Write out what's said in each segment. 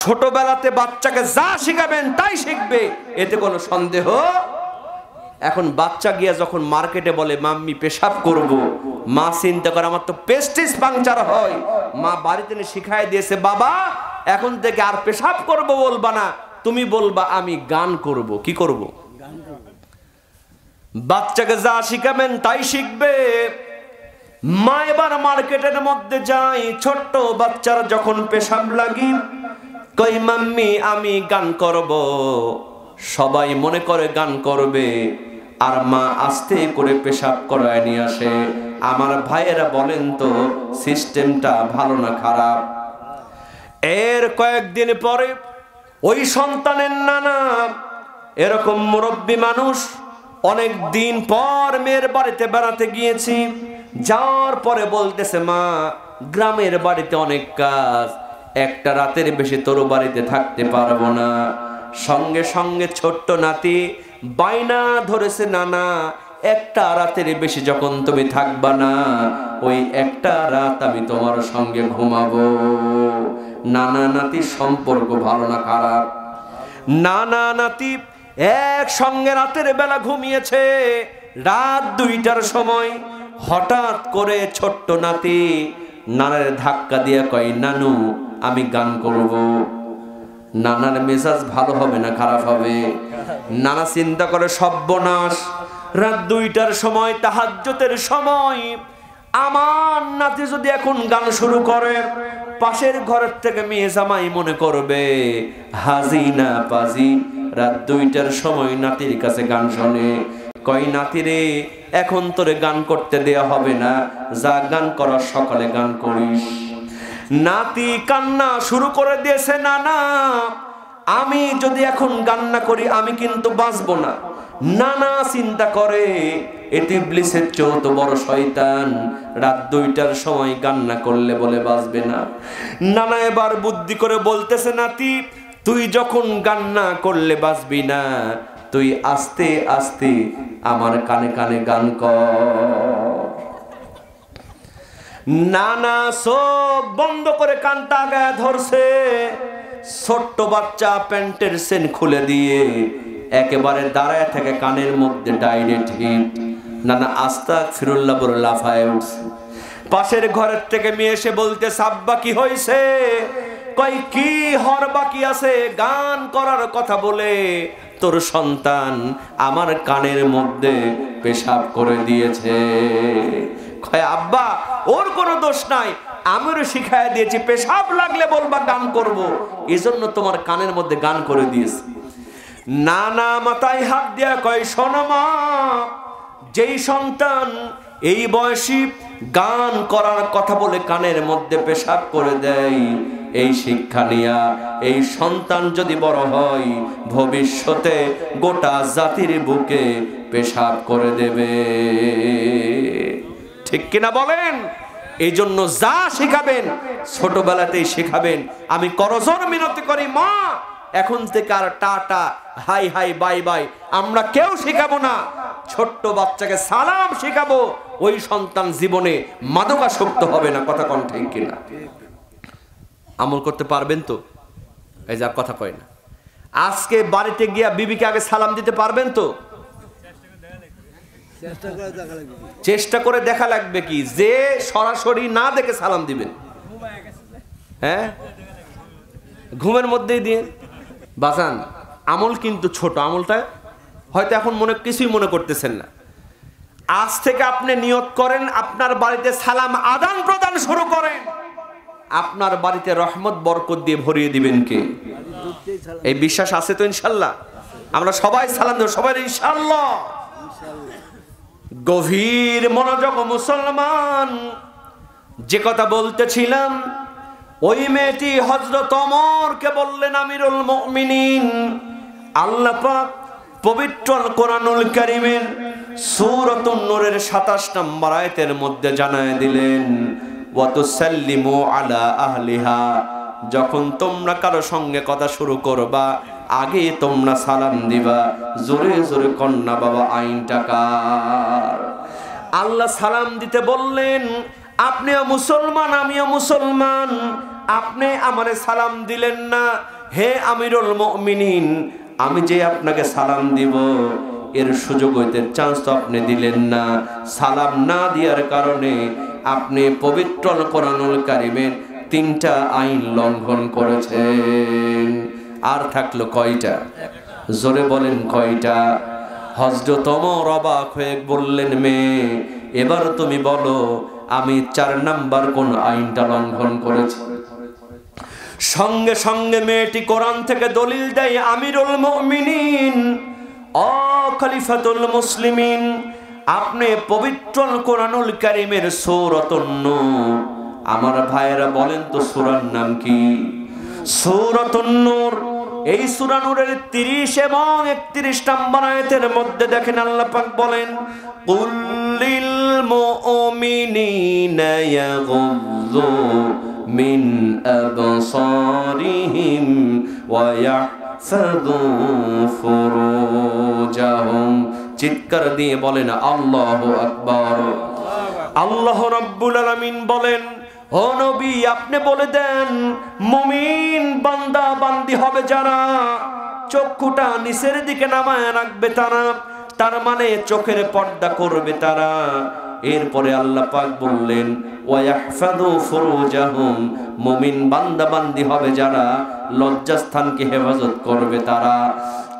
ছোটবেলাতে বাচ্চাকে যা শিখাবেন তাই শিখবে, এতে কোনো সন্দেহ। এখন বাচ্চা গিয়া যখন মার্কেটে বলে মাম্মি পেশাব করব, মা চিন্তা করে আমার তো পেস্টিস পাংচার হয়। মা বাড়িতে এনে শিখাই দিয়েছে, বাবা এখন থেকে আর পেশাব করব বলবা না, তুমি বলবা আমি গান করব। কি করব? বাচ্চাকে যা শিখাবেন তাই শিখবে। মা এবার মার্কেটের মধ্যে যায়, ছোট্ট বাচ্চারা যখন পেশাব লাগি কই মাম্মি আমি গান করব। সবাই মনে করে গান করবে, আর মা আস্তে করে পেশাব করায় নিয়ে আসে। আমার ভাইয়েরা বলেন তো সিস্টেমটা ভালো না খারাপ? এর কয়েকদিন পরে ওই সন্তানের নানা এরকম মুরব্বী মানুষ, অনেক দিন পর মেয়ের বাড়িতে বেড়াতে গিয়েছি, যাওয়ার পরে বলতেছে মা গ্রামের বাড়িতে অনেক কাজ, একটা রাতের বেশি তোর বাড়িতে থাকতে পারবো না। সঙ্গে সঙ্গে ছোট্ট নাতি বাইনা ধরেছে, নানা একটা রাতের বেশি যখন তুমি থাকবা না, ওই একটা রাত আমি তোমার সঙ্গে ঘুমাবো। নানা নাতির সম্পর্ক ভালো না খারাপ? নানা নাতি একসঙ্গে রাতের বেলা ঘুমিয়েছে। রাত 2টার সময় হঠাৎ করে ছোট্ট নাতি নানার ধাক্কা দিয়ে কয় নানু আমি গান করব। নানার মেজাজ ভালো হবে না খারাপ হবে? নানা চিন্তা করে সর্বনাশ, রাত 2টার সময় তাহাজ্জুদের সময় আমার নাতি যদি এখন গান শুরু করে, পাশের ঘরের থেকে মেয়ে জামাই মনে করবে হাজি না পাজি। রাত 2টার সময় নাতির কাছে গান শোনে, কয় নাতি রে এখন তোরে গান করতে দেয়া হবে না, যা গান করার সকালে গান করিস। নাতি কান্না শুরু করে দিয়েছে, নানা আমি যদি এখন গান না করি আমি কিন্তু বাঁচবো না। নানা চিন্তা করে এটি ইবলিসের চেয়েও তো বড় শয়তান, রাত 2টার সময় গান না করলে বলে বাঁচবে না। নানা এবার বুদ্ধি করে বলতেছে নাতি তুই যখন গান না করলে বাঁচবি না, তুই আস্তে আস্তে আমার কানে কানে গান কর। নানা চোখ বন্ধ করে কানটা আগায় ধরছে। ছোট্ট বাচ্চা প্যান্টের চেন খুলে দিয়ে একেবারে দাঁড়ায় থেকে কানের মধ্যে ডাইরেক্ট হিট। নানা আস্তাগফিরুল্লাহ বলে লাফায় উঠছে। পাশের ঘরের থেকে মেয়ে এসে বলতে আব্বা কি হয়েছে? কই কি হর বাকি আছে, গান করার কথা বলে তোর সন্তান আমার কানের মধ্যে পেশাব করে দিয়েছে। কয় আব্বা ওর কোনো দোষ নাই, আমিও শিখাই দিয়েছি পেশাব লাগলে বলবা গান করব, এজন্য তোমার কানের মধ্যে গান করে দিয়েছে। নানা মাথায় হাত দিয়া কয় শোনো মা, যেই সন্তান এই বয়সী গান করার কথা বলে কানের মধ্যে পেশাব করে দেয়, এই শিক্ষা নিয়া এই সন্তান যদি বড় হয় ভবিষ্যতে গোটা জাতির বুকে পেশাব করে দেবে। ঠিক কিনা বলেন? এই জন্য যা শিখাবেন ছোটবেলাতেই শিখাবেন। আমি করজোর মিনতি করি মা, এখন থেকে আর tata hi hi bye bye আমরা কেউ শিখাবো না। ছোট্ট বাচ্চাকে সালাম শিখাবো, ওই সন্তান জীবনে মাদকাসক্ত হবে না। কথা কোন ঠিক কিনা? আমল করতে পারবেন তো? এই যার কথা কয় না, আজকে বাড়িতে গিয়া বিবিকে আগে সালাম দিতে পারবেন তো? চেষ্টা করে দেখা লাগবে কি যে সরাসরি না দেখে সালাম দিবেন। হ্যাঁ, ঘুমের মধ্যেই দিয়ে বাজান। আমল কিন্তু ছোট, আমলটা হয়তো এখন কিছুই মনে করতেছেন না। আজ থেকে আপনি নিয়ত করেন আপনার বাড়িতে সালাম আদান প্রদান শুরু করেন, আপনার বাড়িতে রহমত বরকত দিয়ে ভরিয়ে দিবেন কে? এই বিশ্বাস আছে তো ইনশাল্লাহ? আমরা সবাই সালাম দেব, সবাই ইনশাল্লাহ। গভীর মনোযোগ মুসলমান, যে কথা বলতেছিলাম, ওই মেয়েটি হযরত ওমরকে বললেন আমিরুল মুমিনিন। আল্লাহ পাক পবিত্র কোরআনুল কারীমের সূরাতুন নূরের 27 নম্বর আয়াতের মধ্যে জানায় দিলেন ওয়া তুসাল্লিমু আলা আহলিহা, যখন তোমরা কারো সঙ্গে কথা শুরু করবা আগে তোমরা সালাম দিবা। জোরে জোরে কন্যা বাবা আইনটা কার? আল্লাহ সালাম দিতে বললেন, আপনিও মুসলমান আমিও মুসলমান, আপনি আমারে সালাম দিলেন না, হে আমিরুল মুমিনিন, আমি যে আপনাকে সালাম দিব এর সুযোগ হইতে চান্স তো আপনি দিলেন না। সালাম না দেওয়ার কারণে আপনি পবিত্র কোরআনুল কারীমের 3টা আইন লঙ্ঘন করেছেন। আর থাকলো কয়টা? জোরে বলেন কয়টা? হযরত ওমর অবাক হয়ে বললেন, মেয়ে এবার তুমি বলো আমি 4 নাম্বার কোন আইনটা লঙ্ঘন করেছি? সঙ্গে সঙ্গে মেয়েটি কোরআন থেকে দলিল দেয়, আমিরুল মুমিনিন ও খলিফাতুল মুসলিমিন, আপনি পবিত্র কোরআনুল কারীমের সূরাতুন নূর, আমার ভাইয়েরা বলেন তো সূরার নাম কি? সূরাতুন নূর। এই সূরা নূরের 30 এবং 31 নম্বর আয়াতের মধ্যে দেখেন আল্লাহ পাক বলেন, কুল লিল মুমিনিনা ইয়াগুযু মিন আবসারিহিম ওয়া ইয়াহফাযু ফুরুজাহুম। চিৎকার দিয়ে বলেন আল্লাহু আকবার। আল্লাহ রাব্বুল আলামিন বলেন, ও নবী আপনি বলে দেন মুমিন বান্দা বান্দি হবে যারা চক্ষুটা নিচের দিকে নামায় রাখবে তারা, তার মানে চোখের পর্দা করবে তারা। এরপরে আল্লাহ পাক বললেন ওয়ায়াহফাযু ফুরুজাহুম, মুমিন বান্দা বান্দি হবে যারা লজ্জাস্থানকে হেফাজত করবে তারা।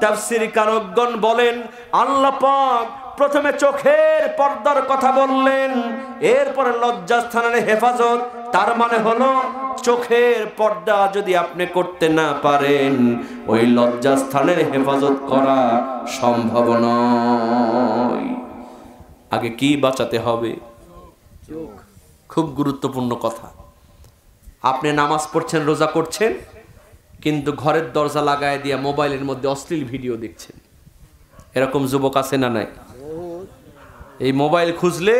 তাফসীর কারকগণ বলেন আল্লাহ পাক প্রথমে চোখের পর্দার কথা বললেন, এরপরে লজ্জাস্থানের হেফাজত। তার মানে হলো চোখের পর্দা যদি আপনি করতে না পারেন ওই লজ্জাস্থানের হেফাজত করা সম্ভব নয়। আগে কি বাঁচাতে হবে? চোখ। খুব গুরুত্বপূর্ণ কথা। আপনি নামাজ পড়ছেন, রোজা করছেন, কিন্তু ঘরের দরজা লাগায় দিয়ে মোবাইলের মধ্যে অশ্লীল ভিডিও দেখছেন। এরকম যুবক আছে না নাই? এই মোবাইল খুঁজলে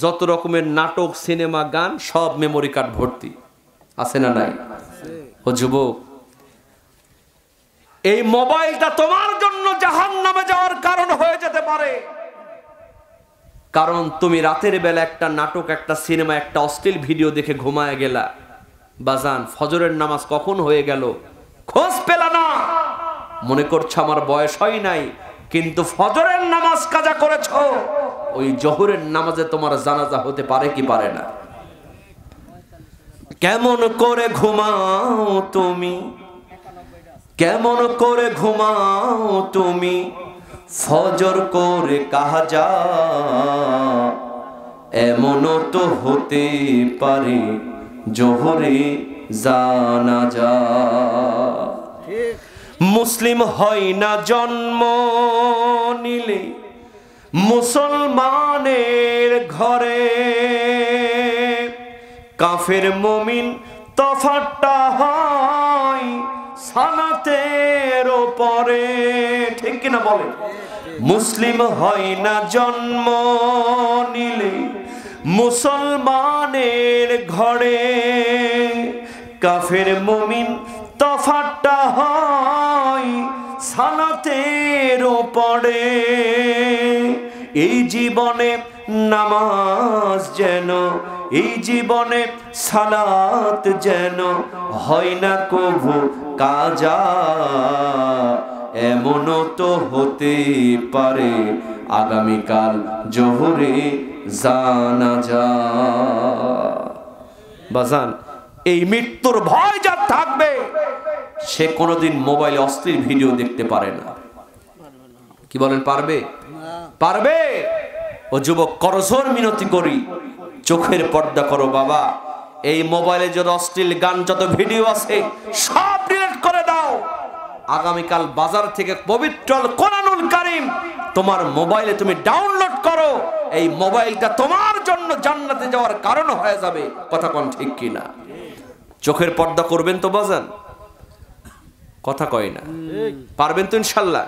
যত রকমের নাটক, সিনেমা, গান সব মেমোরি কার্ড ভর্তি, আছে না নাই? ও যুবক, এই মোবাইলটা তোমার জন্য জাহান্নামে যাওয়ার কারণ হয়ে যেতে পারে। কারণ তুমি রাতের বেলা একটা নাটক, একটা সিনেমা, একটা অশ্লীল ভিডিও দেখে ঘুমায় গেলা, বাজান ফজরের নামাজ কখন হয়ে গেল খোঁজ পেলা না। মনে করছো আমার বয়স হয় নাই, কিন্তু ফজরের নামাজ কাজা করেছো, ওই জোহরের নামাজে তোমার জানাজা হতে পারে কি পারে না? কেমন করে ঘুমাও তুমি, কেমন করে ঘুমাও তুমি, ফজর করে কাজা, এমনও তো হতে পারে জোহরে জানাজা। মুসলিম হয় না জন্ম নিলে মুসলমানের ঘরে, কাফের মুমিন তফাৎটা হয় সালাতের উপরে। ঠিক কিনা বলে? মুসলিম হয় না জন্ম নিলে মুসলমানের ঘরে, কাফের মুমিন তফাৎটা হয় সালাতের উপরে। এই জীবনে নামাজ যেন, এই জীবনে সালাত যেন হয় না কভু কাজা, এমনও তো হতে পারে আগামীকাল জোহরে জানাজা। বাজান, এই মৃত্যুর ভয় যার থাকবে সে কোনোদিন মোবাইলে অশ্লীল ভিডিও দেখতে পারে না। কি বলেন, পারবে? পারবে? ও যুবক, করজোর মিনতি করি, চোখের পর্দা করো বাবা। এই মোবাইলে যত অশ্লীল গান, যত ভিডিও আছে সব ডিলিট করে দাও। আগামীকাল বাজার থেকে পবিত্র কোরআনুল কারীম তোমার মোবাইলে তুমি ডাউনলোড করো। এই মোবাইলটা তোমার জন্য জান্নাতে যাওয়ার কারণ হয়ে যাবে। কথা কোন ঠিক কিনা? চোখের পর্দা করবেন তো বাজান? কথা কয় না। পারবেন তো ইনশাল্লাহ?